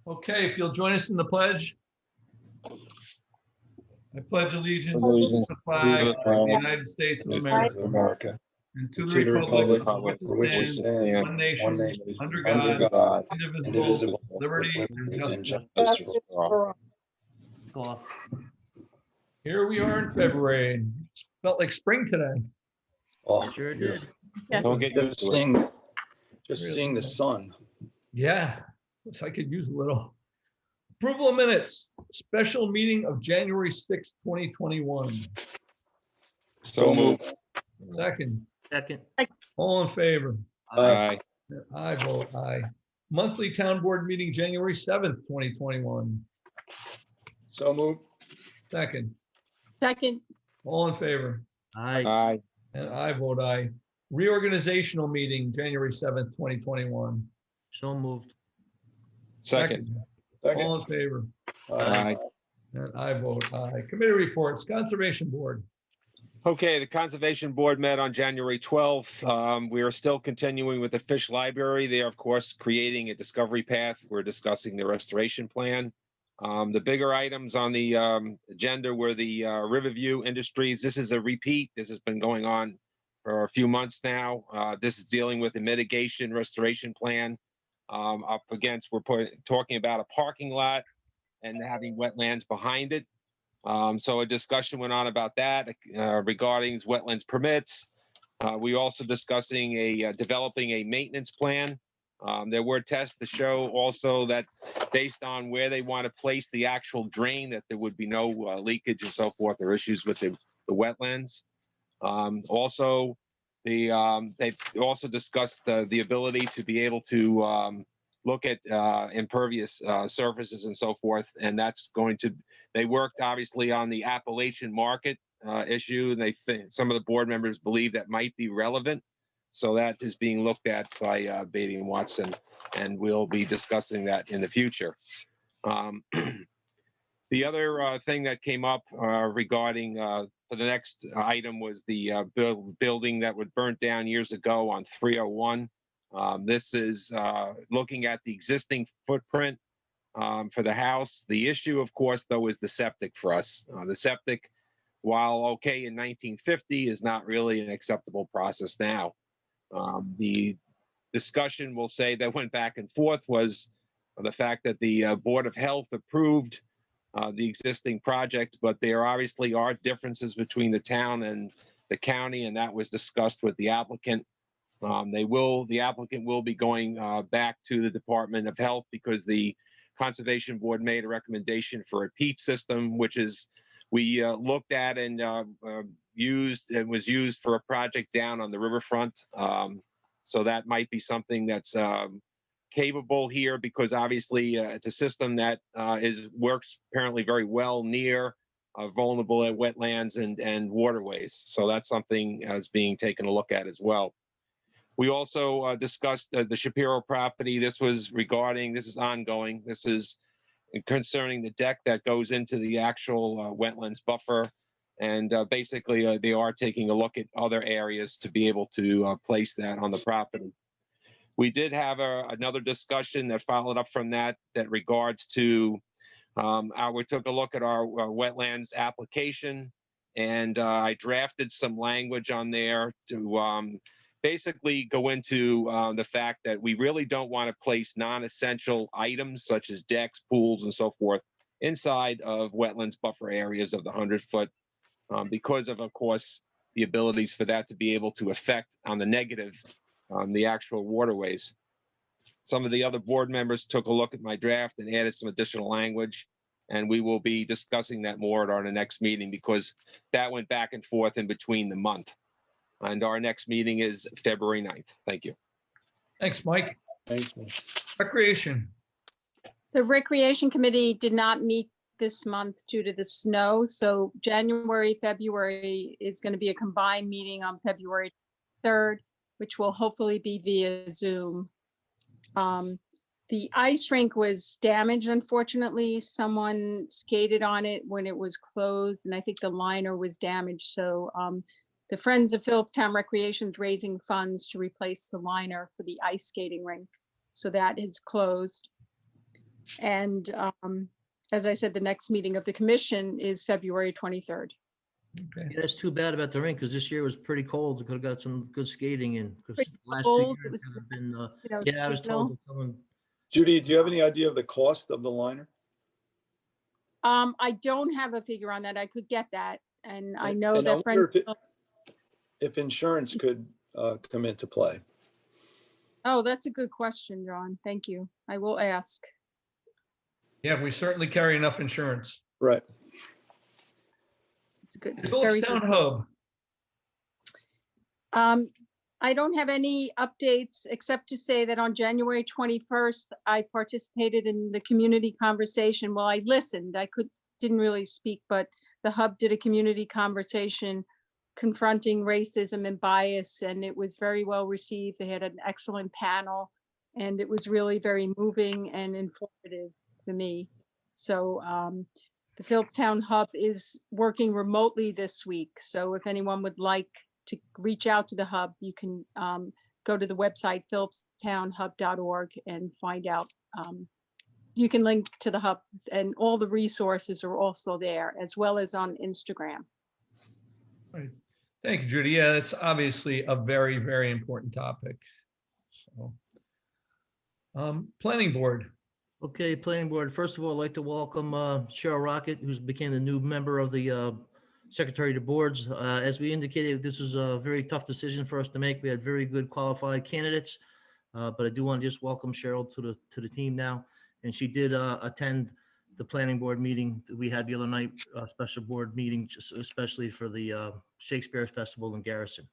Okay, if you'll join us in the pledge. I pledge allegiance to the flag of the United States of America and to the republic for which it stands, one nation, under God, indivisible, liberty and justice for all. Here we are in February. It felt like spring today. Oh, It sure did. Yes. Don't get used to it. Just seeing the sun. Yeah, so I could use a little. Approval of minutes, special meeting of January 6th, 2021. So moved. Second, Second. all in favor? Aye. I vote aye. Monthly town board meeting, January 7th, 2021. So moved. Second, Second. all in favor? Aye. Aye. And I vote aye. Reorganizational meeting, January 7th, 2021. So moved. Second. All in favor? Aye. And I vote aye. Committee reports, Conservation Board. Okay, the Conservation Board met on January 12th. We are still continuing with the Fish Library. They are, of course, creating a discovery path. We're discussing the restoration plan. The bigger items on the agenda were the Riverview Industries. This is a repeat. This has been going on for a few months now. This is dealing with the mitigation restoration plan. Up against, we're talking about a parking lot and having wetlands behind it. So a discussion went on about that regarding wetlands permits. We also discussing developing a maintenance plan. There were tests to show also that based on where they want to place the actual drain, that there would be no leakage and so forth, or issues with the wetlands. Also, they've also discussed the ability to be able to look at impervious surfaces and so forth, and that's going to. They worked obviously on the Appalachian market issue, and they think some of the board members believe that might be relevant. So that is being looked at by Beatty and Watson, and we'll be discussing that in the future. The other thing that came up regarding for the next item was the building that was burnt down years ago on 301. This is looking at the existing footprint for the house. The issue, of course, though, is the septic for us. The septic, while okay in 1950, is not really an acceptable process now. The discussion, we'll say, that went back and forth was the fact that the Board of Health approved the existing project, but there obviously are differences between the town and the county, and that was discussed with the applicant. The applicant will be going back to the Department of Health because the Conservation Board made a recommendation for a peat system, which is we looked at and was used for a project down on the riverfront. So that might be something that's capable here because obviously it's a system that works apparently very well near vulnerable wetlands and waterways. So that's something that's being taken a look at as well. We also discussed the Shapiro property. This is ongoing. This is concerning the deck that goes into the actual wetlands buffer. And basically, they are taking a look at other areas to be able to place that on the property. We did have another discussion that followed up from that regards to, we took a look at our wetlands application, and I drafted some language on there to basically go into the fact that we really don't want to place non-essential items such as decks, pools, and so forth inside of wetlands buffer areas of the 100-foot because of course, the abilities for that to be able to affect on the negative the actual waterways. Some of the other board members took a look at my draft and added some additional language, and we will be discussing that more at our next meeting because that went back and forth in between the month. And our next meeting is February 9th. Thank you. Thanks, Mike. Thanks. Recreation. The Recreation Committee did not meet this month due to the snow. So January, February is going to be a combined meeting on February 3rd, which will hopefully be via Zoom. The ice rink was damaged, unfortunately. Someone skated on it when it was closed, and I think the liner was damaged. So the Friends of Philipstown Recreation is raising funds to replace the liner for the ice skating rink. So that is closed. And as I said, the next meeting of the commission is February 23rd. Okay. Yeah, that's too bad about the rink because this year was pretty cold. We could have got some good skating in because Pretty the last 2 cold. years It was, have been, you know, yeah, I was seasonal. told that someone. Judy, do you have any idea of the cost of the liner? I don't have a figure on that. I could get that. And I know And I that wonder friends. if insurance could come into play. Oh, that's a good question, John. Thank you. I will ask. Yeah, we certainly carry enough insurance. Right. It's a good, very Philipstown good. Hub. I don't have any updates except to say that on January 21st, I participated in the community conversation. Well, I listened. Didn't really speak, but the hub did a community conversation confronting racism and bias, and it was very well received. They had an excellent panel, and it was really very moving and informative for me. So the Philipstown Hub is working remotely this week. So if anyone would like to reach out to the hub, you can go to the website philipstownhub.org and find out. You can link to the hub, and all the resources are also there, as well as on Instagram. Right. Thank you, Judy. Yeah, it's obviously a very, very important topic. So, planning board. Okay, planning board. First of all, I'd like to welcome Cheryl Rocket, who's became the new member of the Secretary of the Boards. As we indicated, this was a very tough decision for us to make. We had very good qualified candidates, but I do want to just welcome Cheryl to the team now. And she did attend the planning board meeting that we had the other night, special board meeting, just especially for the Shakespeare Festival in Garrison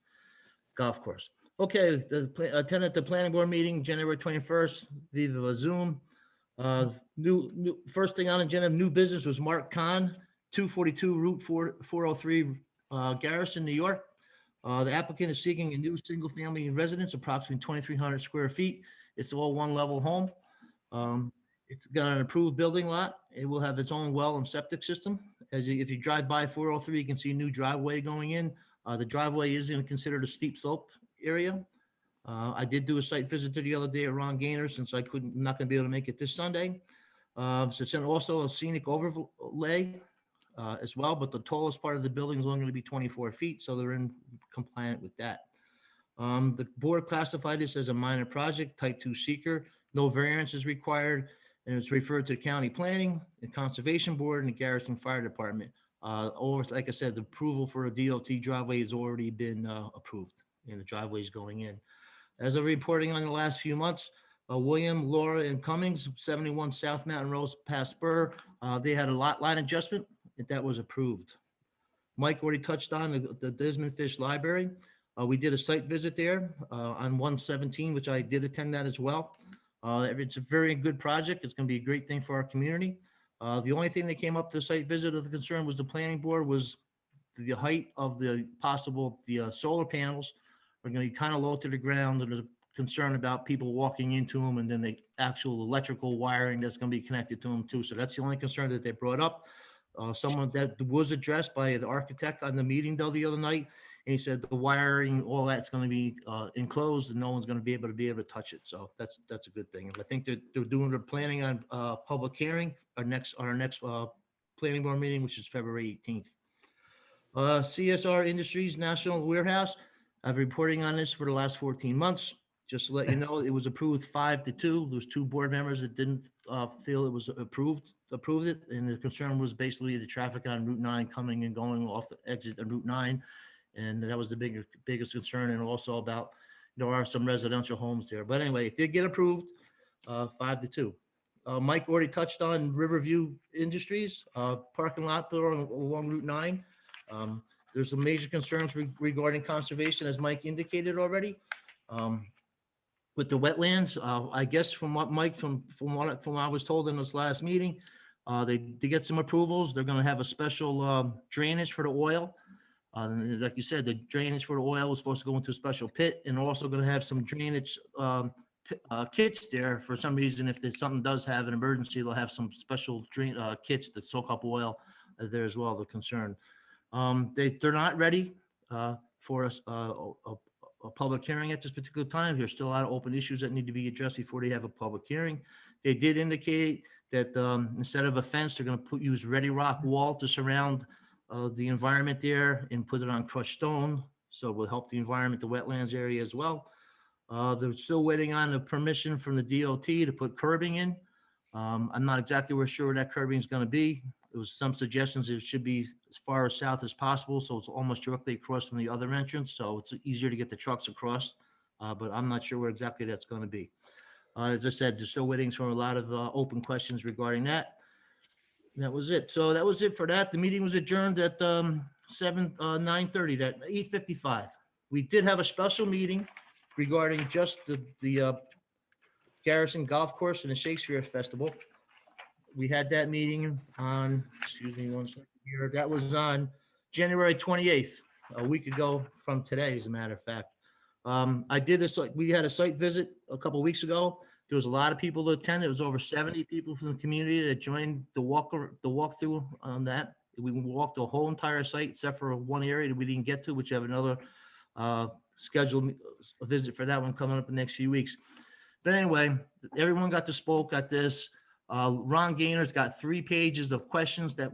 Golf Course. Okay, attended the planning board meeting January 21st via Zoom. New first thing on the agenda, new business was Mark Kahn, 242 Route 403, Garrison, New York. The applicant is seeking a new single-family residence, approximately 2,300 square feet. It's all one-level home. It's got an approved building lot. It will have its own well and septic system. If you drive by 403, you can see a new driveway going in. The driveway is considered a steep slope area. I did do a site visit the other day at Ron Gaynor since not going to be able to make it this Sunday. So it's also a scenic overlay as well, but the tallest part of the building is only going to be 24 feet, so they're in compliant with that. The board classified this as a minor project, type 2 seeker. No variance is required, and it's referred to county planning and conservation board and the Garrison Fire Department. Or like I said, the approval for a DOT driveway has already been approved, and the driveway is going in. As of reporting on the last few months, William, Laura, and Cummings, 71 South Mountain Road past Spur, they had a lot line adjustment, and that was approved. Mike already touched on the Desmond Fish Library. We did a site visit there on 117, which I did attend that as well. It's a very good project. It's going to be a great thing for our community. The only thing that came up to the site visit of the concern was the planning board was the height of the solar panels are going to be kind of low to the ground. There's a concern about people walking into them and then the actual electrical wiring that's going to be connected to them too. So that's the only concern that they brought up. Someone that was addressed by the architect on the meeting though the other night, and he said the wiring, all that's going to be enclosed and no one's going to be able to touch it. So that's a good thing. And I think they're planning on public hearing our next planning board meeting, which is February 18th. CSR Industries National Warehouse. I've been reporting on this for the last 14 months. Just to let you know, it was approved 5-2. There was 2 board members that didn't feel it was approved it. And the concern was basically the traffic on Route 9 coming and going off the exit on Route 9. And that was the biggest concern. And also about, there are some residential homes there. But anyway, it did get approved 5-2. Mike already touched on Riverview Industries, parking lot there along Route 9. There's some major concerns regarding conservation, as Mike indicated already. With the wetlands, I guess from what Mike, from what I was told in this last meeting, they get some approvals. They're going to have a special drainage for the oil. Like you said, the drainage for the oil was supposed to go into a special pit, and also going to have some drainage kits there for some reason. If something does have an emergency, they'll have some special kits that soak up oil there as well. The concern. They're not ready for a public hearing at this particular time. There's still a lot of open issues that need to be addressed before they have a public hearing. They did indicate that instead of a fence, they're going to use ready rock wall to surround the environment there and put it on crushed stone. So it will help the environment, the wetlands area as well. They're still waiting on the permission from the DOT to put curbing in. I'm not exactly sure where that curbing is going to be. There was some suggestions it should be as far as south as possible, so it's almost directly across from the other entrance, so it's easier to get the trucks across, but I'm not sure where exactly that's going to be. As I said, they're still waiting for a lot of open questions regarding that. And that was it. So that was it for that. The meeting was adjourned at 9:30, at 8:55. We did have a special meeting regarding just the Garrison Golf Course and the Shakespeare Festival. We had that meeting on, excuse me one second here, that was on January 28th, a week ago from today, as a matter of fact. We had a site visit a couple of weeks ago. There was a lot of people that attended. It was over 70 people from the community that joined the walkthrough on that. We walked the whole entire site except for one area that we didn't get to, which have another scheduled visit for that one coming up in the next few weeks. But anyway, everyone got to spoke at this. Ron Gaynor's got 3 pages of questions that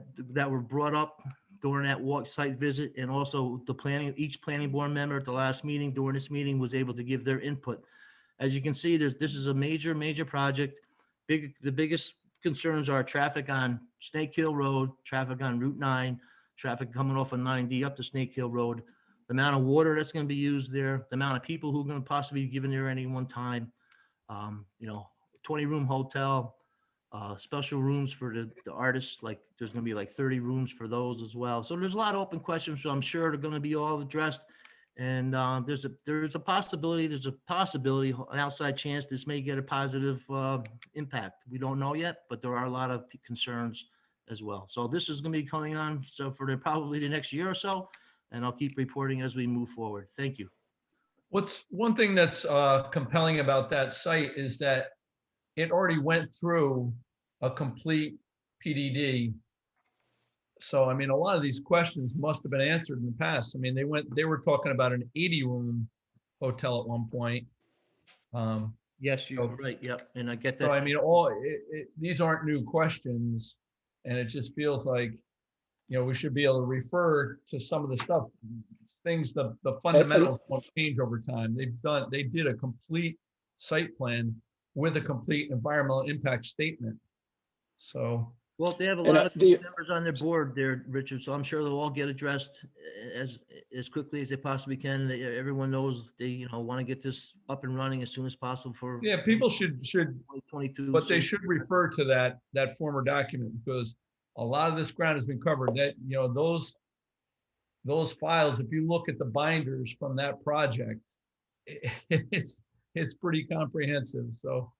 were brought up during that site visit, and also each planning board member at the last meeting during this meeting was able to give their input. As you can see, this is a major project. The biggest concerns are traffic on Snake Hill Road, traffic on Route 9, traffic coming off of 9D up to Snake Hill Road, the amount of water that's going to be used there, the amount of people who are going to possibly be given there at any one time. 20-room hotel, special rooms for the artists, like there's going to be like 30 rooms for those as well. So there's a lot of open questions, so I'm sure they're going to be all addressed. And there's a possibility, an outside chance this may get a positive impact. We don't know yet, but there are a lot of concerns as well. So this is going to be coming on for probably the next year or so, and I'll keep reporting as we move forward. Thank you. What's one thing that's compelling about that site is that it already went through a complete PDD. So, I mean, a lot of these questions must have been answered in the past. I mean, they were talking about an 80-room hotel at one point. Yes, you're right. Yep. And I get that. So, I mean, these aren't new questions, and it just feels like, we should be able to refer to some of the stuff, the fundamentals won't change over time. They did a complete site plan with a complete environmental impact statement. So. Well, they have a lot of members on their board there, Richard, so I'm sure they'll all get addressed as quickly as they possibly can. Everyone knows they, want to get this up and running as soon as possible for. Yeah, people should, 2022. but they should refer to that former document, because a lot of this ground has been covered. That, those files, if you look at the binders from that project, it's pretty comprehensive. So.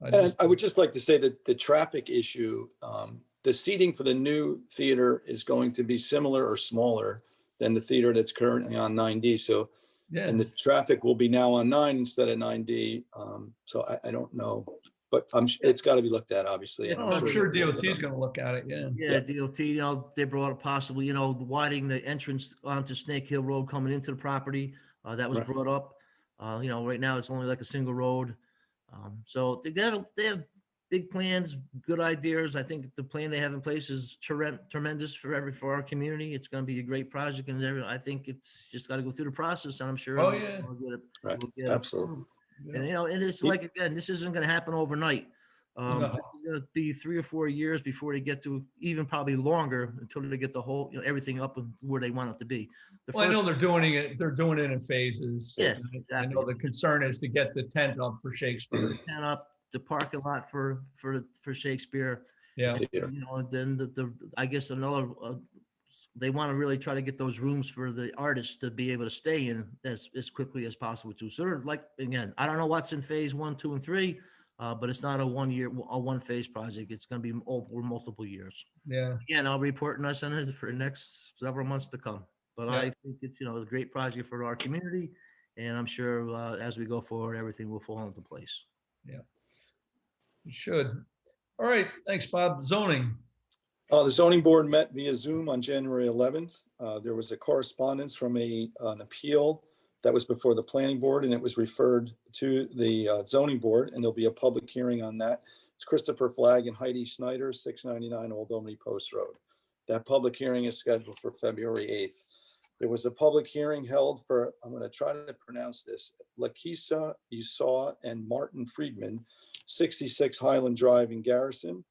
I would just like to say that the traffic issue, the seating for the new theater is going to be similar or smaller than the theater that's currently on 9D. So, yeah. And the traffic will be now on 9 instead of 9D. So I don't know, but it's got to be looked at, obviously. Yeah, I'm sure DOT is going to look at it. Yeah. Yeah, DOT, they brought up possibly, widening the entrance onto Snake Hill Road coming into the property. That was brought up. Right now it's only like a single road. So they have big plans, good ideas. I think the plan they have in place is tremendous for our community. It's going to be a great project, and I think it's just got to go through the process, and I'm sure. Oh yeah, we'll get absolutely. And and it's like, again, this isn't going to happen overnight. It's going to be 3 or 4 years before they get to, even probably longer, until they get the whole, everything up and where they want it to be. I know they're doing it. They're doing it in phases. Yeah, exactly. I know the concern is to get the tent up for Shakespeare. Tent up, the parking lot for Shakespeare. Yeah. Then I guess another. They want to really try to get those rooms for the artists to be able to stay in as quickly as possible too. So again, I don't know what's in phase 1, 2, and 3. But it's not a one-phase project. It's going to be over multiple years. Yeah. Again, I'll report on us on it for the next several months to come. But I think it's, a great project for our community. And I'm sure as we go forward, everything will fall into place. Yeah. It should. All right. Thanks, Bob. Zoning. The zoning board met via Zoom on January 11th. There was a correspondence from an appeal That was before the planning board, and it was referred to the zoning board, and there'll be a public hearing on that. It's Christopher Flagg and Heidi Schneider, 699 Old Albany Post Road. That public hearing is scheduled for February 8th. There was a public hearing held for, I'm going to try to pronounce this, Lakisa Usaw and Martin Friedman, 66 Highland Drive in Garrison.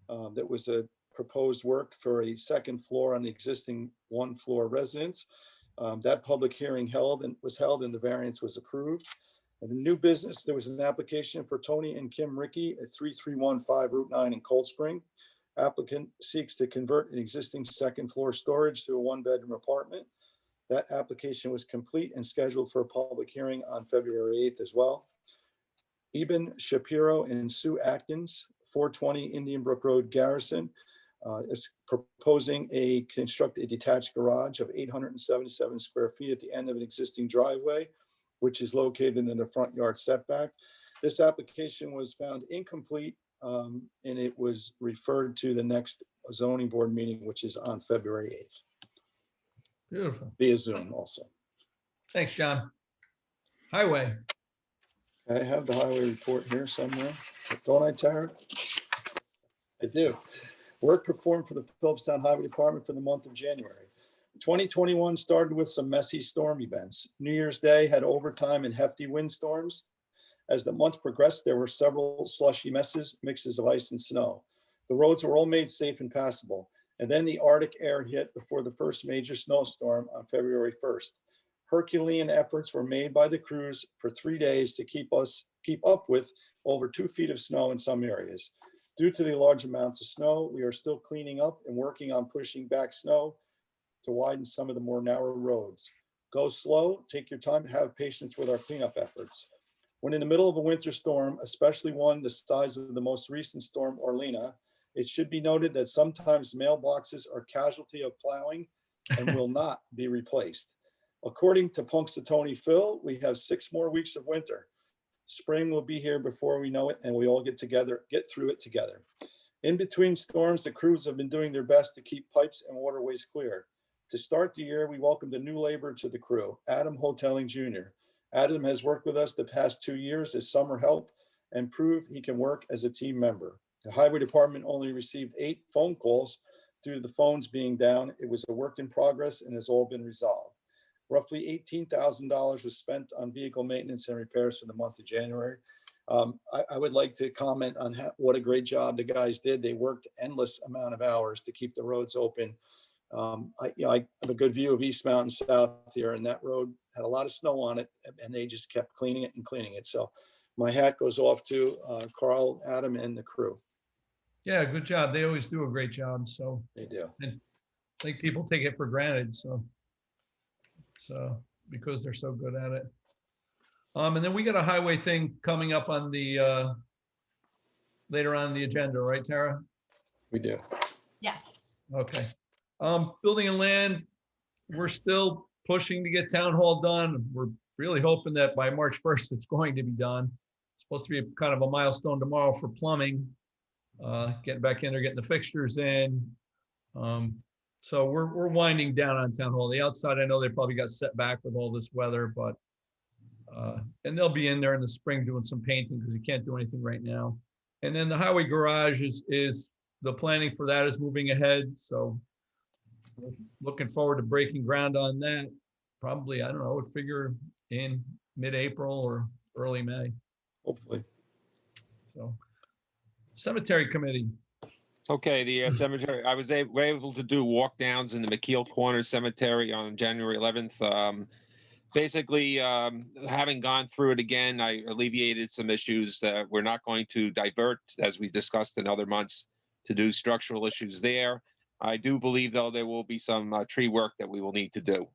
That was a proposed work for a second floor on the existing one floor residence. That public hearing was held and the variance was approved. And the new business, there was an application for Tony and Kim Rickey at 3315 Route 9 in Cold Spring. Applicant seeks to convert an existing second floor storage to a one-bedroom apartment. That application was complete and scheduled for a public hearing on February 8th as well. Eben Shapiro and Sue Atkins, 420 Indian Brook Road, Garrison, is proposing construct a detached garage of 877 square feet at the end of an existing driveway, which is located in the front yard setback. This application was found incomplete, and it was referred to the next zoning board meeting, which is on February 8th. Beautiful. Via Zoom also. Thanks, John. Highway. I have the highway report here somewhere. Don't I, Tara? I do. Work performed for the Philipstown Highway Department for the month of January. 2021 started with some messy storm events. New Year's Day had overtime and hefty windstorms. As the month progressed, there were several slushy mixes of ice and snow. The roads were all made safe and passable. And then the Arctic air hit before the first major snowstorm on February 1st. Herculean efforts were made by the crews for 3 days to keep up with over 2 feet of snow in some areas. Due to the large amounts of snow, we are still cleaning up and working on pushing back snow to widen some of the more narrow roads. Go slow, take your time, have patience with our cleanup efforts. When in the middle of a winter storm, especially one the size of the most recent storm, Orlena, it should be noted that sometimes mailboxes are casualty of plowing and will not be replaced. According to Punxsutawney Phil, we have 6 more weeks of winter. Spring will be here before we know it, and we all get through it together. In between storms, the crews have been doing their best to keep pipes and waterways clear. To start the year, we welcomed a new laborer to the crew, Adam Hoteling Jr. Adam has worked with us the past 2 years as summer help and proved he can work as a team member. The highway department only received 8 phone calls due to the phones being down. It was a work in progress and has all been resolved. Roughly $18,000 was spent on vehicle maintenance and repairs for the month of January. I would like to comment on what a great job the guys did. They worked endless amount of hours to keep the roads open. I have a good view of East Mountain South here, and that road had a lot of snow on it, and they just kept cleaning it and cleaning it. So my hat goes off to Carl, Adam, and the crew. Yeah, good job. They always do a great job. So They do. And I think people take it for granted. So because they're so good at it. And then we got a highway thing coming up on the later on the agenda, right, Tara? We do. Yes. Okay. Building and land, we're still pushing to get town hall done. We're really hoping that by March 1st, it's going to be done. It's supposed to be kind of a milestone tomorrow for plumbing, getting back in there, getting the fixtures in. So we're winding down on town hall. The outside, I know they probably got set back with all this weather, but and they'll be in there in the spring doing some painting because you can't do anything right now. And then the highway garage is the planning for that is moving ahead. So looking forward to breaking ground on that. Probably, I don't know, I would figure in mid-April or early May. Hopefully. So, cemetery committee. Okay, the cemetery, we're able to do walk downs in the McKeel Corner Cemetery on January 11th. Basically, having gone through it again, I alleviated some issues that we're not going to divert, as we discussed in other months, to do structural issues there. I do believe, though, there will be some tree work that we will need to do.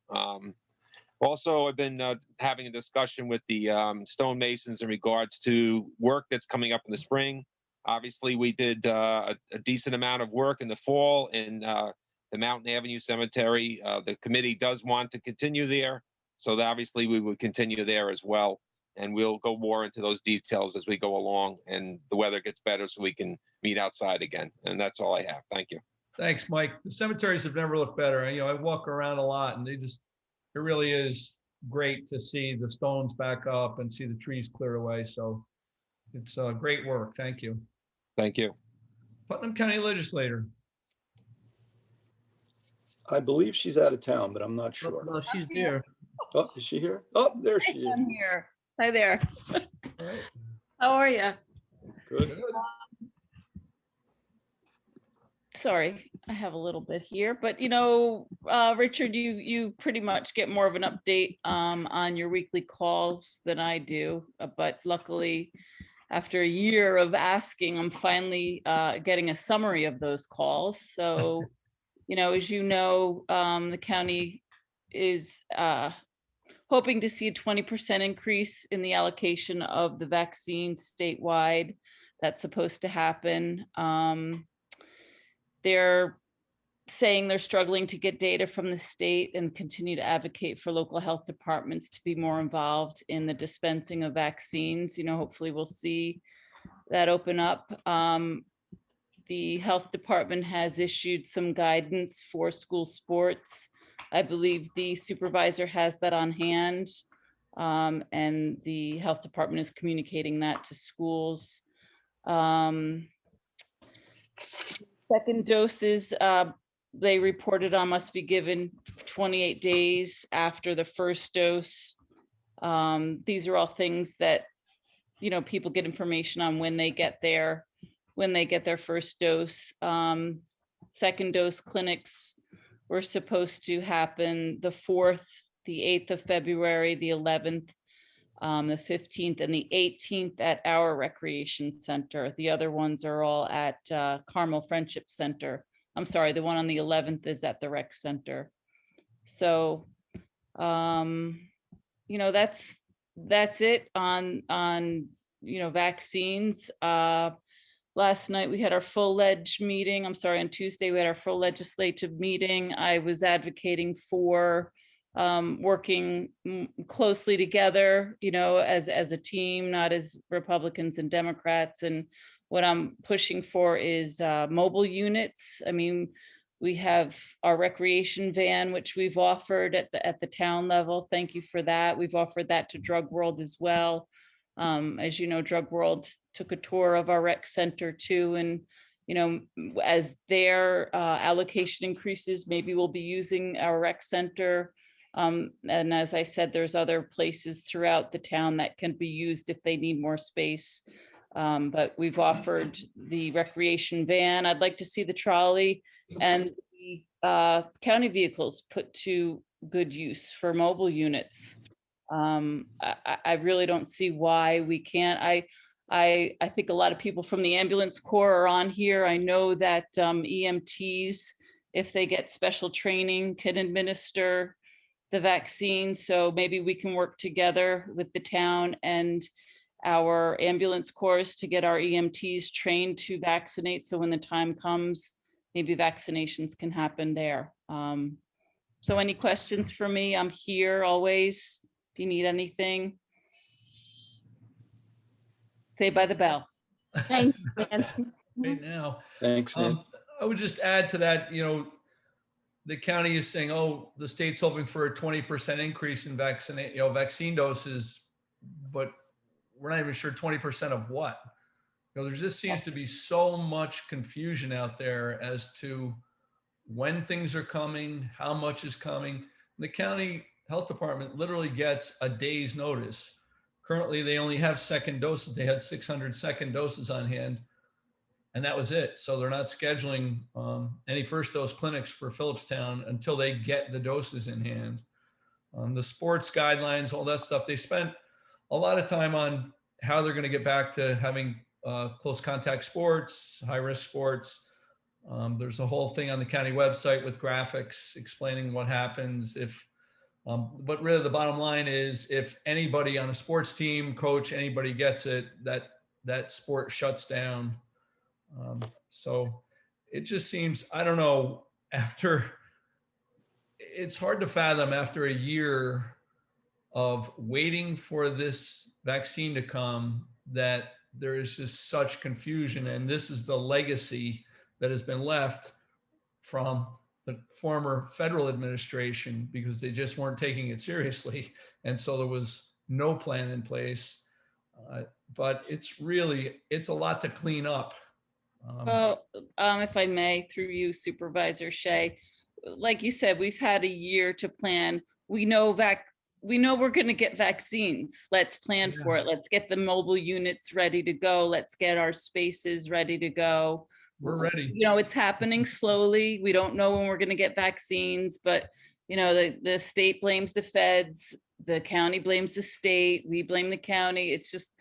Also, I've been having a discussion with the stonemasons in regards to work that's coming up in the spring. Obviously, we did a decent amount of work in the fall in the Mountain Avenue Cemetery. The committee does want to continue there, so that obviously we would continue there as well. And we'll go more into those details as we go along and the weather gets better so we can meet outside again. And that's all I have. Thank you. Thanks, Mike. The cemeteries have never looked better. I walk around a lot and it really is great to see the stones back up and see the trees clear away. So it's great work. Thank you. Thank you. Putnam County Legislator. I believe she's out of town, but I'm not Oh, sure. no, she's there. Oh, is she here? Oh, there she is. I'm here. Hi there. All right. How are you? Good. Sorry, I have a little bit here, but Richard, you pretty much get more of an update on your weekly calls than I do. But luckily, after a year of asking, I'm finally getting a summary of those calls. So, as you know, the county is hoping to see a 20% increase in the allocation of the vaccines statewide. That's supposed to happen. They're saying they're struggling to get data from the state and continue to advocate for local health departments to be more involved in the dispensing of vaccines. Hopefully we'll see that open up. The health department has issued some guidance for school sports. I believe the supervisor has that on hand, and the health department is communicating that to schools. Second doses, they reported on must be given 28 days after the first dose. These are all things that, people get information on when they get their first dose. Second dose clinics were supposed to happen the 4th, the 8th of February, the 11th, the 15th, and the 18th at our recreation center. The other ones are all at Carmel Friendship Center. I'm sorry, the one on the 11th is at the rec center. So, that's it on vaccines. Last night we had our full meeting. I'm sorry, on Tuesday we had our full legislative meeting. I was advocating for working closely together, as a team, not as Republicans and Democrats. And what I'm pushing for is mobile units. I mean, we have our recreation van, which we've offered at the town level. Thank you for that. We've offered that to Drug World as well. As you know, Drug World took a tour of our rec center too. And, as their allocation increases, maybe we'll be using our rec center. And as I said, there's other places throughout the town that can be used if they need more space. But we've offered the recreation van. I'd like to see the trolley and the county vehicles put to good use for mobile units. I really don't see why we can't. I think a lot of people from the ambulance corps are on here. I know that EMTs, if they get special training, can administer the vaccine. So maybe we can work together with the town and our ambulance corps to get our EMTs trained to vaccinate. So when the time comes, maybe vaccinations can happen there. So any questions for me? I'm here always. If you need anything, say by the bell. Thanks, Nancy. Right now. Thanks, Nancy. I would just add to that, the county is saying, oh, the state's hoping for a 20% increase in vaccine doses, but we're not even sure 20% of what. There just seems to be so much confusion out there as to when things are coming, how much is coming. The county health department literally gets a day's notice. Currently, they only have second doses. They had 600 second doses on hand, and that was it. So they're not scheduling any first dose clinics for Philipstown until they get the doses in hand. The sports guidelines, all that stuff, they spent a lot of time on how they're going to get back to having close contact sports, high risk sports. There's a whole thing on the county website with graphics explaining what happens if, but really the bottom line is if anybody on a sports team, coach, anybody gets it, that sport shuts down. So it just seems, I don't know, it's hard to fathom after a year of waiting for this vaccine to come that there is just such confusion. And this is the legacy that has been left from the former federal administration because they just weren't taking it seriously. And so there was no plan in place. But it's a lot to clean up. Well, if I may, through you, Supervisor Shea, like you said, we've had a year to plan. We know we're going to get vaccines. Let's plan for it. Let's get the mobile units ready to go. Let's get our spaces ready to go. We're ready. You know, it's happening slowly. We don't know when we're going to get vaccines, but you know, the state blames the feds, the county blames the state, we blame the county. It's just,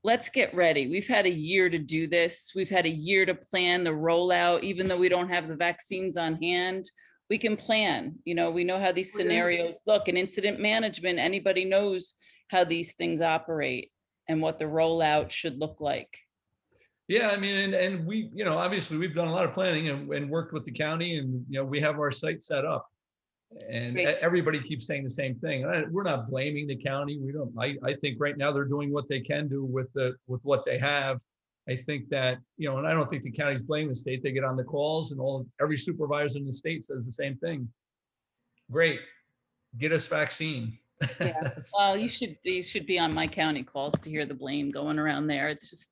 let's get ready. We've had a year to do this. We've had a year to plan the rollout. Even though we don't have the vaccines on hand, we can plan. You know, we know how these scenarios look. And incident management, anybody knows how these things operate and what the rollout should look like. Yeah, I mean, and we, you know, obviously we've done a lot of planning and worked with the county, and, you know, we have our site set up. And everybody keeps saying the same thing. We're not blaming the county. We don't. I think right now they're doing what they can do with what they have. I think that, you know, and I don't think the county's blaming the state. They get on the calls, and every supervisor in the state says the same thing. Great, get us vaccine. Yeah. Well, you should be on my county calls to hear the blame going around there. It's just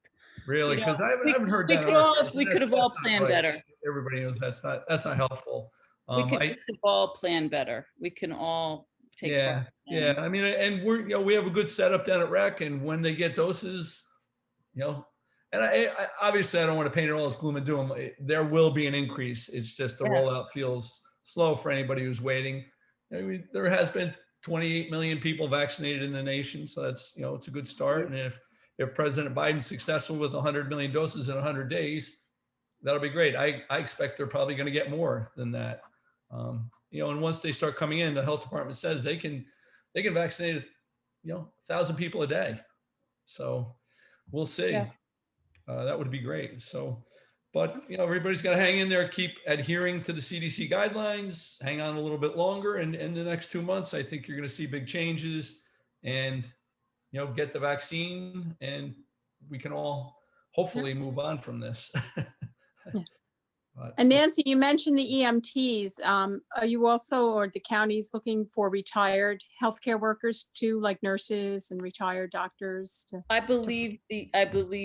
really, because I haven't heard that. We could have all planned better. Everybody knows that's not helpful. We could all plan better. We can all take part. Yeah. I mean, and we have a good setup down at Rec, and when they get doses, you know, and I obviously I don't want to paint it all as gloom and doom. There will be an increase. It's just the rollout feels slow for anybody who's waiting. I mean, there has been 28 million people vaccinated in the nation, so that's, you know, it's a good start. And if President Biden's successful with 100 million doses in 100 days, that'll be great. I expect they're probably going to get more than that. You know, and once they start coming in, the health department says they can vaccinate, you know, 1,000 people a day. So we'll see. Yeah. That would be great. So, but, you know, everybody's got to hang in there, keep adhering to the CDC guidelines, hang on a little bit longer. And in the next 2 months, I think you're going to see big changes and, you know, get the vaccine, and we can all hopefully move on from this. And Nancy, you mentioned the EMTs. Are you also, or the county's looking for retired healthcare workers too, like nurses and retired doctors? I believe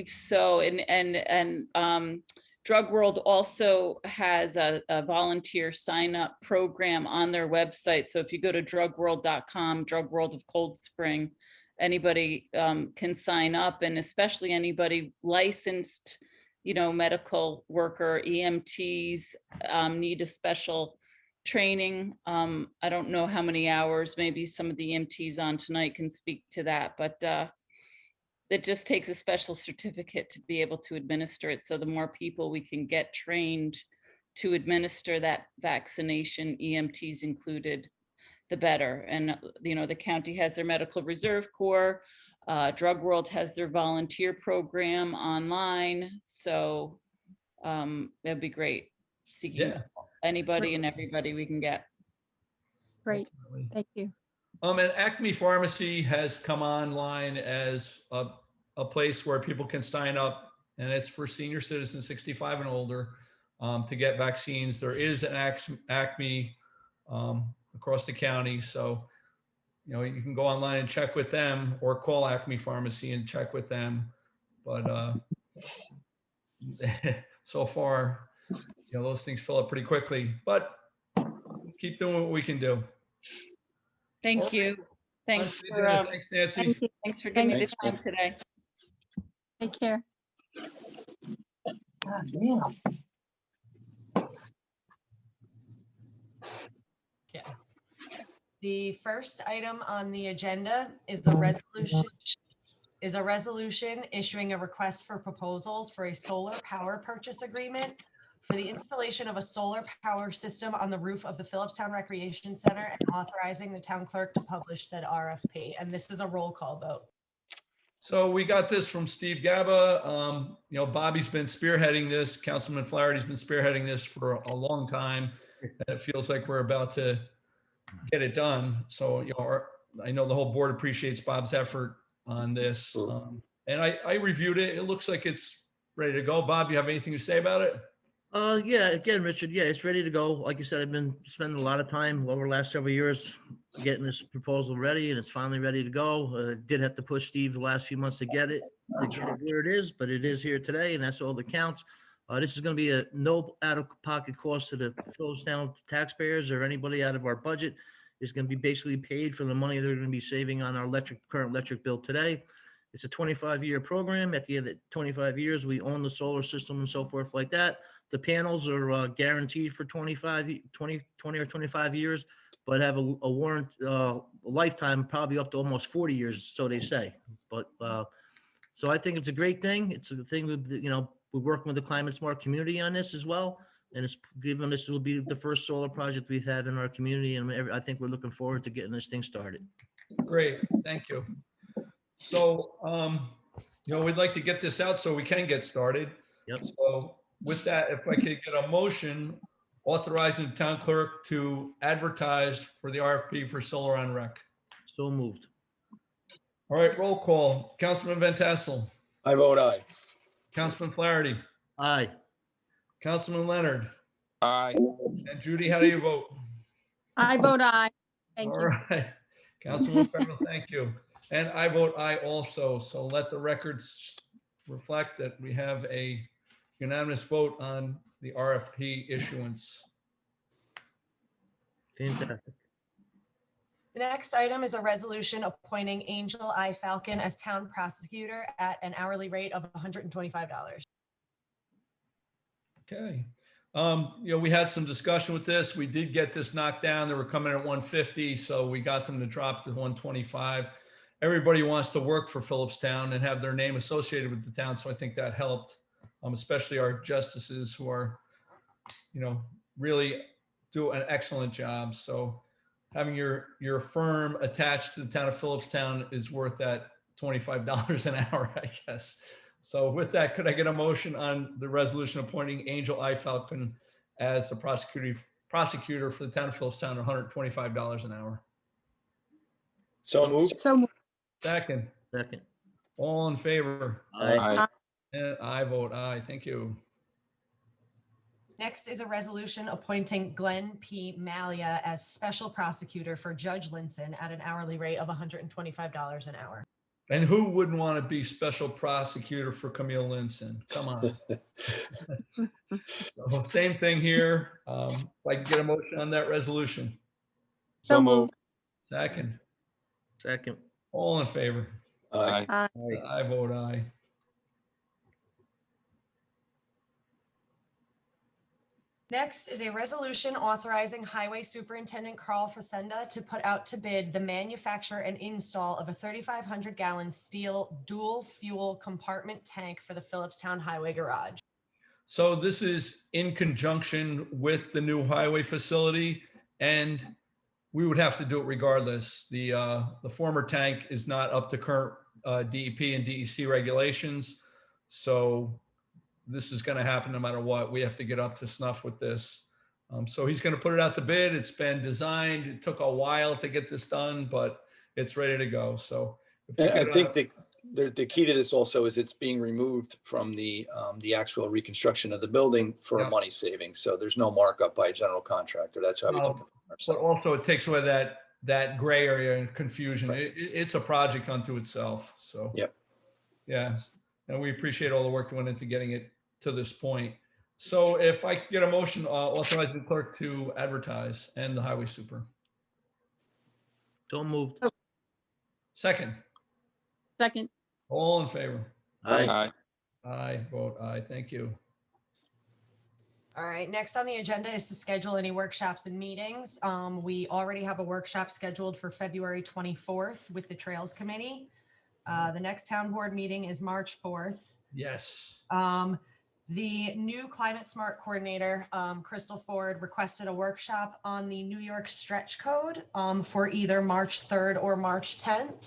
so. And Drug World also has a volunteer sign up program on their website. So if you go to drugworld.com, Drug World of Cold Spring, anybody can sign up, and especially anybody licensed, you know, medical worker, EMTs need a special training. I don't know how many hours, maybe some of the EMTs on tonight can speak to that, but it just takes a special certificate to be able to administer it. So the more people we can get trained to administer that vaccination, EMTs included, the better. And, you know, the county has their Medical Reserve Corps. Drug World has their volunteer program online. So it'd be great seeking anybody and everybody we can get. Great, thank you. And Acme Pharmacy has come online as a place where people can sign up, and it's for senior citizens 65 and older to get vaccines. There is an Acme across the county. So, you know, you can go online and check with them, or call Acme Pharmacy and check with them. But so far, you know, those things fill up pretty quickly, but keep doing what we can do. Thank you. Thanks Nancy. Thanks for giving me the time today. Take care. Okay. The first item on the agenda is a resolution issuing a request for proposals for a solar power purchase agreement for the installation of a solar power system on the roof of the Philipstown Recreation Center, and authorizing the town clerk to publish said RFP. And this is a roll call vote. So we got this from Steve Gaba. You know, Bobby's been spearheading this. Councilman Flaherty's been spearheading this for a long time. And it feels like we're about to get it done. So, you know, I know the whole board appreciates Bob's effort on this. And I reviewed it. It looks like it's ready to go. Bob, you have anything to say about it? Yeah, again, Richard, yeah, it's ready to go. Like you said, I've been spending a lot of time over the last several years getting this proposal ready, and it's finally ready to go. Did have to push Steve the last few months to get it where it is, but it is here today, and that's all that counts. This is going to be a no out-of-pocket cost to the Philipstown taxpayers or anybody out of our budget. It's going to be basically paid for the money they're going to be saving on our current electric bill today. It's a 25-year program. At the end of 25 years, we own the solar system and so forth like that. The panels are guaranteed for 20 or 25 years, but have a warrant lifetime, probably up to almost 40 years, so they say. But so I think it's a great thing. It's a thing with, we're working with the climate smart community on this as well. And it's given this will be the first solar project we've had in our community. And I think we're looking forward to getting this thing started. Great, thank you. So, we'd like to get this out so we can get started. Yep. So with that, if I could get a motion authorizing the town clerk to advertise for the RFP for solar on rec. So moved. All right, roll call. Councilman Van Tassel, I vote aye. Councilman Flaherty, Aye. Councilman Leonard, Aye. and Judy, how do you vote? I vote aye. Thank All you. right, Councilman Farrell, thank you. And I vote aye also. So let the records reflect that we have a unanimous vote on the RFP issuance. Fantastic. The next item is a resolution appointing Angel I. Falcon as Town Prosecutor at an hourly rate of $125. Okay. We had some discussion with this. We did get this knocked down. They were coming at 150, so we got them to drop to 125. Everybody wants to work for Philipstown and have their name associated with the town, so I think that helped, especially our justices who are, really do an excellent job. So having your firm attached to the town of Philipstown is worth that $25 an hour, I guess. So with that, could I get a motion on the resolution appointing Angel I. Falcon as the prosecutor for the town of Philipstown, $125 an hour? So moved. So moved. Second. Second. All in favor? Aye. And I vote aye. Thank you. Next is a resolution appointing Glen P. Malia as Special Prosecutor for Judge Linson at an hourly rate of $125 an hour. And who wouldn't want to be special prosecutor for Camille Linson? Come on. So, same thing here. If I can get a motion on that resolution. So moved. Second. Second. All in favor? Aye. Aye. I vote aye. Next is a resolution authorizing Highway Superintendent Carl Fresenda to put out to bid the manufacture and install of a 3,500-gallon steel dual fuel compartment tank for the Philipstown Highway Garage. So this is in conjunction with the new highway facility, and we would have to do it regardless. The former tank is not up to current DEP and DEC regulations. So this is going to happen no matter what. We have to get up to snuff with this. So he's going to put it out to bid. It's been designed. It took a while to get this done, but it's ready to go. So I think the key to this also is it's being removed from the actual reconstruction of the building for a money savings. So there's no markup by a general contractor. That's how we took it. But also it takes away that gray area and confusion. Right. It's a project unto itself. So Yep. Yeah, and we appreciate all the work that went into getting it to this point. So if I could get a motion authorizing the clerk to advertise and the highway super. So moved. Second. Second. All in favor? Aye. I vote aye. Thank you. All right, next on the agenda is to schedule any workshops and meetings. We already have a workshop scheduled for February 24th with the Trails Committee. The next town board meeting is March 4th. Yes. The new Climate Smart Coordinator, Crystal Ford, requested a workshop on the New York Stretch Code for either March 3rd or March 10th.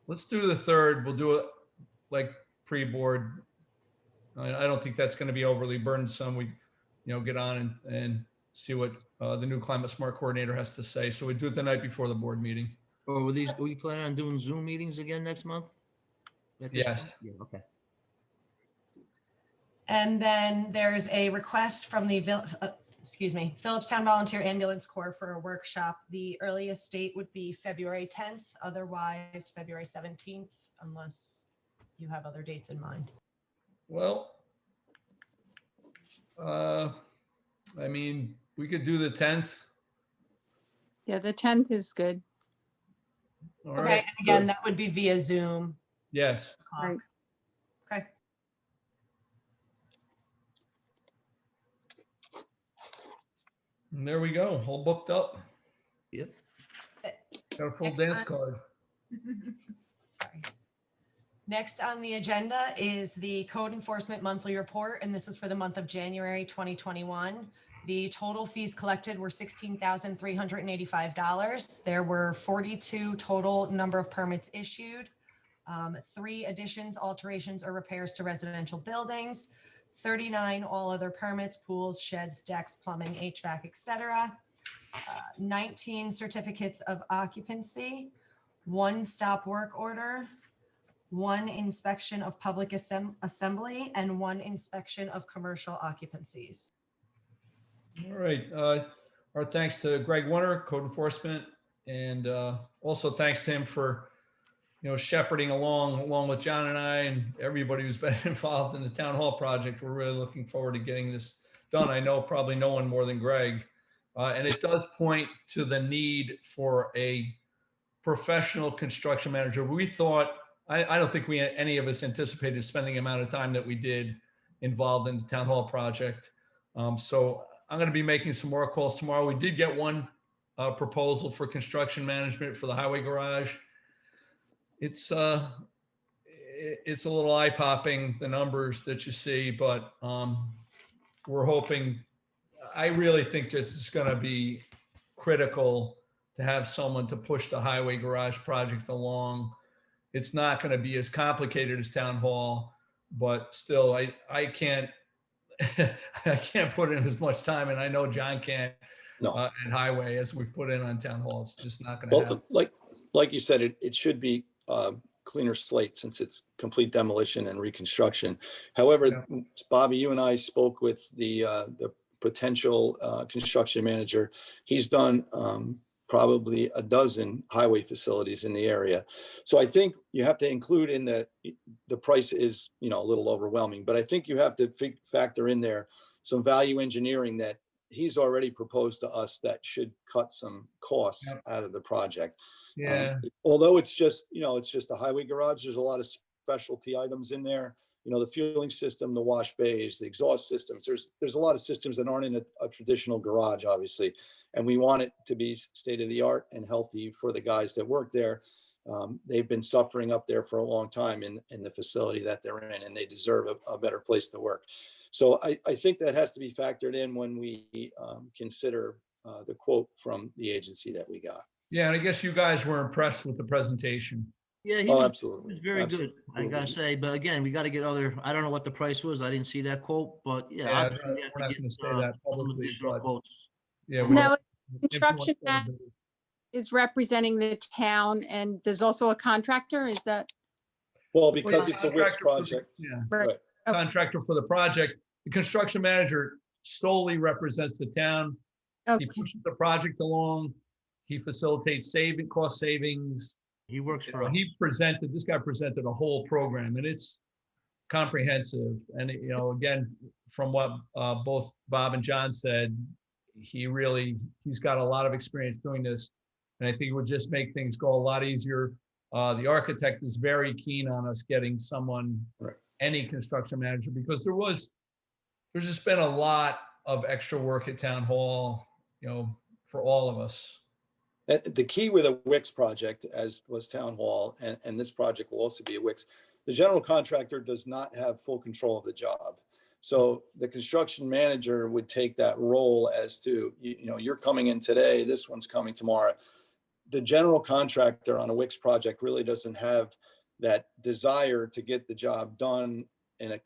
Let's do the 3rd. We'll do it like pre-board. I don't think that's going to be overly burdensome. We, get on and see what the new Climate Smart Coordinator has to say. So we do it the night before the board meeting. Or were we planning on doing Zoom meetings again next month? Yes. Yeah, okay. And then there's a request from the Philipstown Volunteer Ambulance Corps for a workshop. The earliest date would be February 10th, otherwise February 17th, unless you have other dates in mind. Well, I mean, we could do the 10th. Yeah, the 10th is good. All Okay, right. and again, that would be via Zoom. Yes. Right. Okay. And there we go. All booked up. Yep. Got a full Next dance time. card. Sorry. Next on the agenda is the Code Enforcement Monthly Report, and this is for the month of January 2021. The total fees collected were $16,385. There were 42 total number of permits issued, 3 additions, alterations, or repairs to residential buildings, 39 all other permits, pools, sheds, decks, plumbing, HVAC, etc. 19 certificates of occupancy, 1 stop work order, 1 inspection of public assembly, and 1 inspection of commercial occupancies. All right. Our thanks to Greg Winter, Code Enforcement, and also thanks to him for, shepherding along with John and I and everybody who's been involved in the town hall project. We're really looking forward to getting this done. I know probably no one more than Greg. And it does point to the need for a professional construction manager. We thought, I don't think any of us anticipated spending the amount of time that we did involved in the town hall project. So I'm going to be making some more calls tomorrow. We did get one proposal for construction management for the highway garage. It's a little eye-popping, the numbers that you see, but we're hoping, I really think this is going to be critical to have someone to push the highway garage project along. It's not going to be as complicated as town hall, but still, I can't I can't put in as much time, and I know John can't at highway as we've put in on town hall. It's just not going to happen. Like you said, it should be cleaner slate since it's complete demolition and reconstruction. However, Bobby, you and I spoke with the potential construction manager. He's done probably a dozen highway facilities in the area. So I think you have to include in the price is, a little overwhelming, but I think you have to factor in there some value engineering that he's already proposed to us that should cut some costs out of the project. Yeah. Although it's just, it's just a highway garage, there's a lot of specialty items in there. The fueling system, the wash bays, the exhaust systems. There's a lot of systems that aren't in a traditional garage, obviously. And we want it to be state of the art and healthy for the guys that work there. They've been suffering up there for a long time in the facility that they're in, and they deserve a better place to work. So I think that has to be factored in when we consider the quote from the agency that we got. Yeah, and I guess you guys were impressed with the presentation. Yeah, absolutely. He was very good, I gotta say. But again, we got to get I don't know what the price was. I didn't see that quote, but yeah, obviously we have we're not to going to get say that some publicly, additional but quotes. yeah. No, construction is representing the town, and there's also a contractor. Is that? Well, because it's a WIX project. Right. Contractor for the project. The construction manager solely represents the town. Okay. He pushes the project along. He facilitates cost savings. He works for us. This guy presented a whole program, and it's comprehensive. And, again, from what both Bob and John said, he's got a lot of experience doing this. And I think it would just make things go a lot easier. The architect is very keen on us getting someone, any construction manager, because there's just been a lot of extra work at town hall, for all of us. The key with a WIX project, as was town hall, and this project will also be a WIX, the general contractor does not have full control of the job. So the construction manager would take that role as to, you're coming in today, this one's coming tomorrow. The general contractor on a WIX project really doesn't have that desire to get the job done in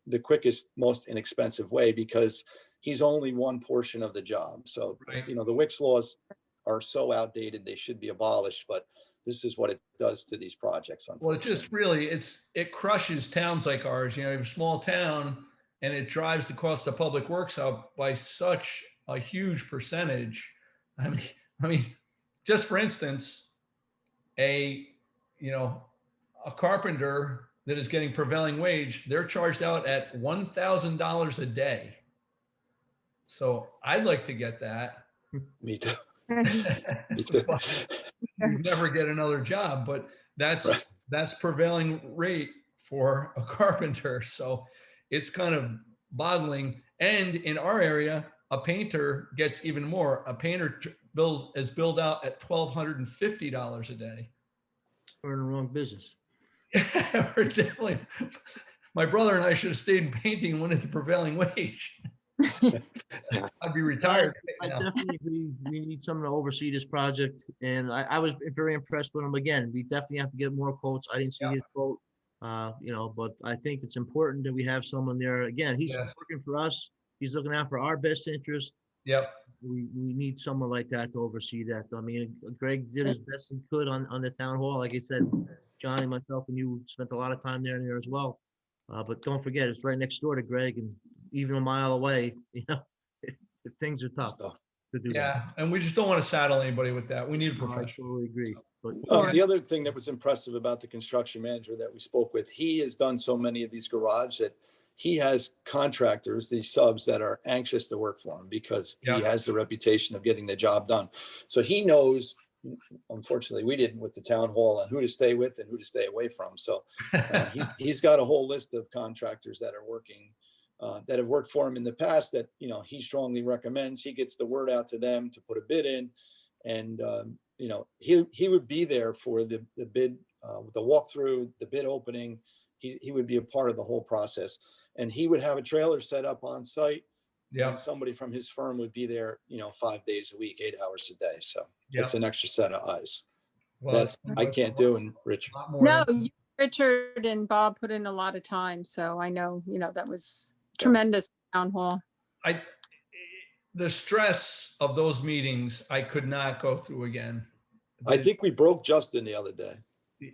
the quickest, most inexpensive way, because he's only one portion of the job. So, the WIX laws are so outdated, they should be abolished, but this is what it does to these projects. Well, it just really, it crushes towns like ours. You know, you're a small town and it drives the cost of public works up by such a huge percentage. I mean, just for instance, a carpenter that is getting prevailing wage, they're charged out at $1,000 a day. So I'd like to get that. Me too. Me too. You never get another job, but that's prevailing rate for a carpenter. So it's kind of boggling. And in our area, a painter gets even more. A painter is billed out at $1,250 a day. We're in the wrong business. We're definitely. My brother and I should have stayed in painting and went into prevailing wage. I'd be retired. I definitely agree. We need someone to oversee this project, and I was very impressed with him. Again, we definitely have to get more quotes. I didn't see his quote, but I think it's important that we have someone there. Again, he's working for us. He's looking out for our best interest. Yep. We need someone like that to oversee that. I mean, Greg did his best he could on the town hall. Like I said, Johnny, myself, and you spent a lot of time there as well. But don't forget, it's right next door to Greg, and even a mile away, things are tough to do. Yeah, and we just don't want to saddle anybody with that. We need a professional. I totally agree. But the other thing that was impressive about the construction manager that we spoke with, he has done so many of these garages that he has contractors, these subs that are anxious to work for him because he has the reputation of getting the job done. So he knows, unfortunately, we didn't with the town hall, and who to stay with and who to stay away from. So he's got a whole list of contractors that are working, that have worked for him in the past that, he strongly recommends. He gets the word out to them to put a bid in, and, he would be there for the bid, the walkthrough, the bid opening. He would be a part of the whole process, and he would have a trailer set up on site. Yeah. And somebody from his firm would be there, 5 days a week, 8 hours a day. So it's an extra set of eyes that I can't do. And Richard. No, Richard and Bob put in a lot of time. So I know, that was tremendous town hall. The stress of those meetings, I could not go through again. I think we broke Justin the other day.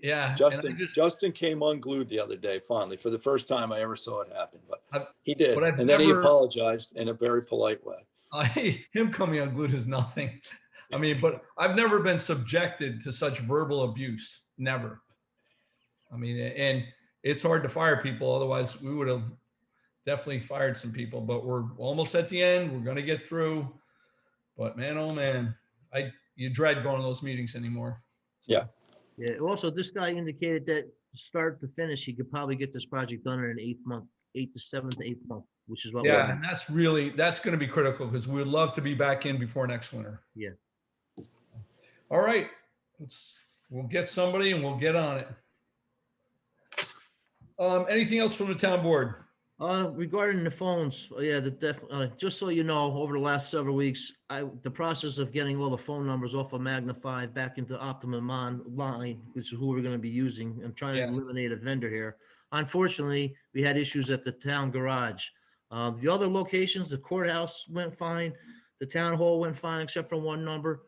Yeah. Justin came unglued the other day, finally, for the first time I ever saw it happen, but he did. And then he apologized in a very polite way. Him coming unglued is nothing. But I've never been subjected to such verbal abuse. Never. And it's hard to fire people. Otherwise we would have definitely fired some people, but we're almost at the end. We're going to get through, but man, oh man, you dread going to those meetings anymore. Yeah. Yeah. Also, this guy indicated that start to finish, he could probably get this project done in an 8 month, 8 to 7 to 8 month, which is what. Yeah, and that's going to be critical because we'd love to be back in before next winter. Yeah. All right, we'll get somebody and we'll get on it. Anything else from the town board? Regarding the phones, just so you know, over the last several weeks, the process of getting all the phone numbers off of Magnify back into Optimum Online, which is who we're going to be using. I'm trying to eliminate a vendor here. Unfortunately, we had issues at the town garage. The other locations, the courthouse went fine. The town hall went fine, except for one number.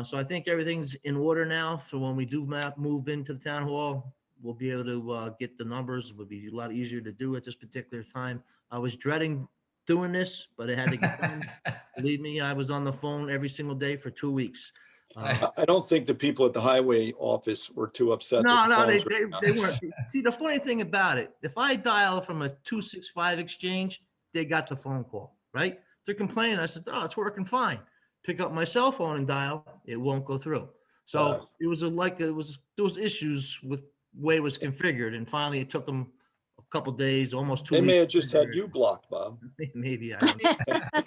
So I think everything's in order now. So when we do move into the town hall, we'll be able to get the numbers. It would be a lot easier to do at this particular time. I was dreading doing this, but it had to get done. Believe me, I was on the phone every single day for 2 weeks. I don't think the people at the highway office were too upset. No, they weren't. See, the funny thing about it, if I dial from a 265 exchange, they got the phone call, right? They're complaining. I said, oh, it's working fine. Pick up my cell phone and dial, it won't go through. So it was there was issues with way it was configured, and finally it took them a couple days, almost 2 weeks. They may have just had you blocked, Bob. Maybe. I don't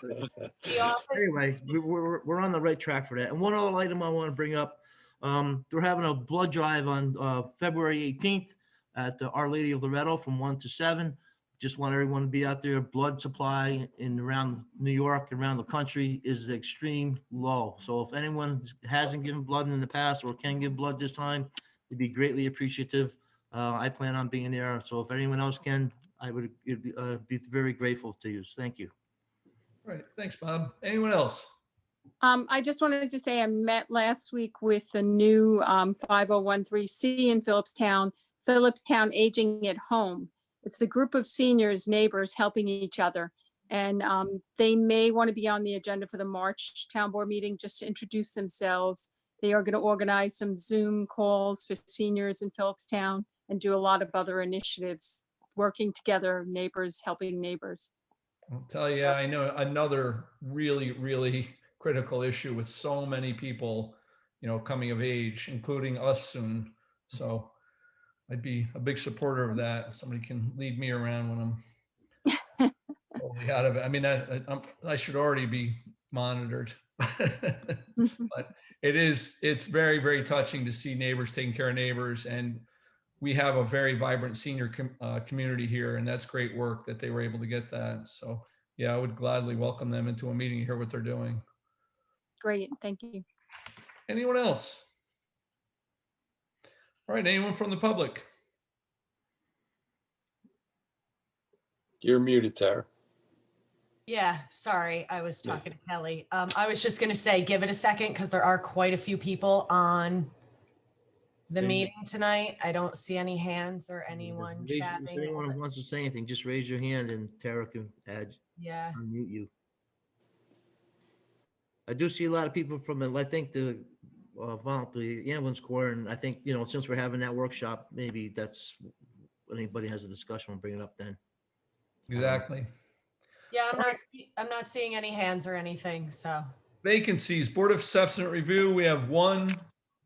know. Anyway, we're on the right track for that. And one other item I want to bring up, they're having a blood drive on February 18th at the Our Lady of Loretto from 1 to 7. Just want everyone to be out there. Blood supply around New York, around the country is extreme low. So if anyone hasn't given blood in the past or can give blood this time, it'd be greatly appreciative. I plan on being there. So if anyone else can, I would be very grateful to you. Thank you. All right. Thanks, Bob. Anyone else? I just wanted to say I met last week with the new 5013C in Philipstown Aging at Home. It's the group of seniors, neighbors helping each other. And they may want to be on the agenda for the March town board meeting just to introduce themselves. They are going to organize some Zoom calls for seniors in Philipstown and do a lot of other initiatives, working together, neighbors helping neighbors. I'll tell you, I know another really, really critical issue with so many people, coming of age, including us soon. So I'd be a big supporter of that. Somebody can lead me around when I'm totally out of it. I mean, I should already be monitored, but it's very, very touching to see neighbors taking care of neighbors. And we have a very vibrant senior community here, and that's great work that they were able to get that. So yeah, I would gladly welcome them into a meeting and hear what they're doing. Great, thank you. Anyone else? All right, anyone from the public? You're muted, Tara. Yeah, sorry, I was talking to Kelly. I was just gonna say, give it a second, because there are quite a few people on the meeting tonight. I don't see any hands or anyone If chatting. anyone wants to say anything, just raise your hand and Tara can Yeah, unmute you. I do see a lot of people from, I think, the ambulance corps, and I think, since we're having that workshop, maybe that's, anybody has a discussion, we'll bring it up then. Exactly. yeah, I'm not seeing any hands or anything, so. Vacancies, Board of Assessment Review, we have one.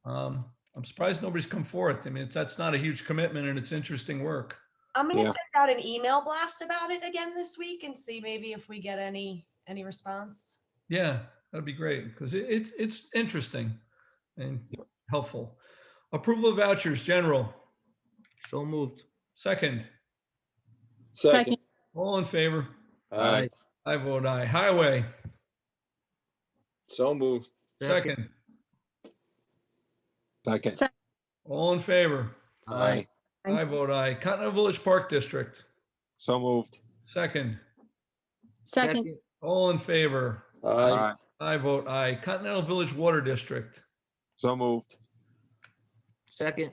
I'm surprised nobody's come forth. I mean, that's not a huge commitment, and it's interesting work. I'm gonna send out an email blast about it again this week and see maybe if we get any response. Yeah, that'd be great, because it's interesting and helpful. Approval of vouchers, general. So moved. Second. Second. All in favor? Aye. I vote aye. Highway. So moved. Second. Second. All in favor? Aye. I vote aye. Continental Village Park District. So moved. Second. Second, All in favor? Aye. I vote aye. Continental Village Water District. So moved. Second.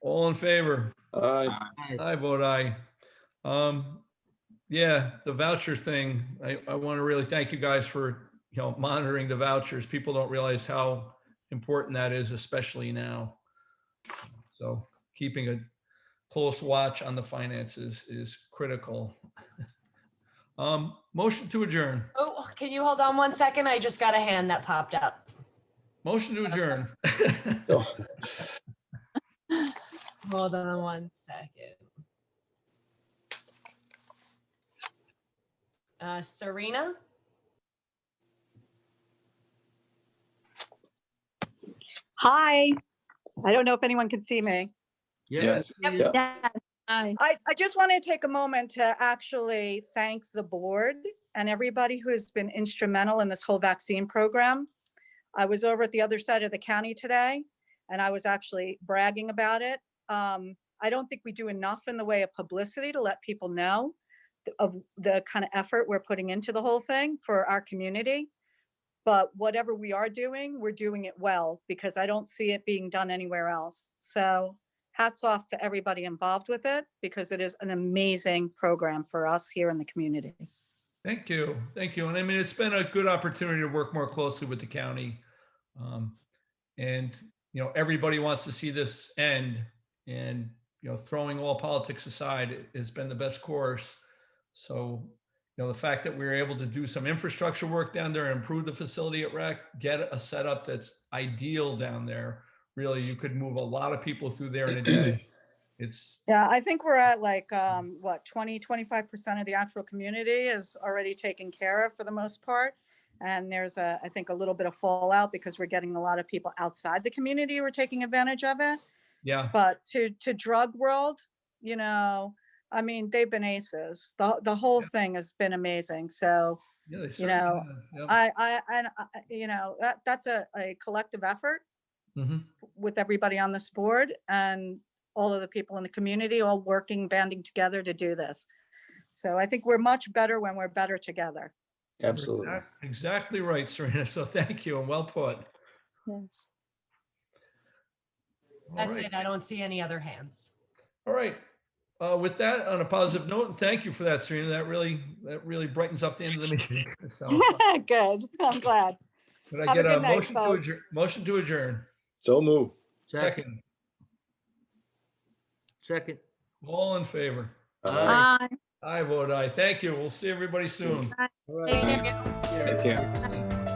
All in favor? Aye. I vote aye. Yeah, the voucher thing, I want to really thank you guys for, monitoring the vouchers. People don't realize how important that is, especially now. So keeping a close watch on the finances is critical. Motion to adjourn. Oh, can you hold on one second? I just got a hand that popped up. Motion to adjourn. Hold on one second. Serena? Hi. I don't know if anyone can see me. Yes. yes, aye. I just want to take a moment to actually thank the board and everybody who's been instrumental in this whole vaccine program. I was over at the other side of the county today, and I was actually bragging about it. I don't think we do enough in the way of publicity to let people know of the kind of effort we're putting into the whole thing for our community. But whatever we are doing, we're doing it well, because I don't see it being done anywhere else. So hats off to everybody involved with it, because it is an amazing program for us here in the community. Thank you. Thank you. And I mean, it's been a good opportunity to work more closely with the county. And, everybody wants to see this end, and, throwing all politics aside has been the best course. So, the fact that we were able to do some infrastructure work down there and improve the facility at rec, get a setup that's ideal down there. Really, you could move a lot of people through there in a day. Yeah, I think we're at like, 20-25% of the actual community is already taken care of for the most part. And there's I think a little bit of fallout, because we're getting a lot of people outside the community who are taking advantage of it. Yeah. But to drug world, I mean, they've been aces. The whole thing has been amazing. So, Yeah, they certainly have. that's a collective effort Mhm. with everybody on this board and all of the people in the community, all working, banding together to do this. So I think we're much better when we're better together. Absolutely. Exactly right, Serena. So thank you and well put. Yes. All That's right. it. I don't see any other hands. All right. With that, on a positive note, and thank you for that, Serena. That really brightens up the end of the meeting. So, Good. I'm glad. could I Have a get a good night, motion to folks. adjourn? Motion to adjourn. So move. Second, Second. All in favor? Aye. Bye. I vote aye. Thank you. We'll see everybody soon. All right. Take care. Take care.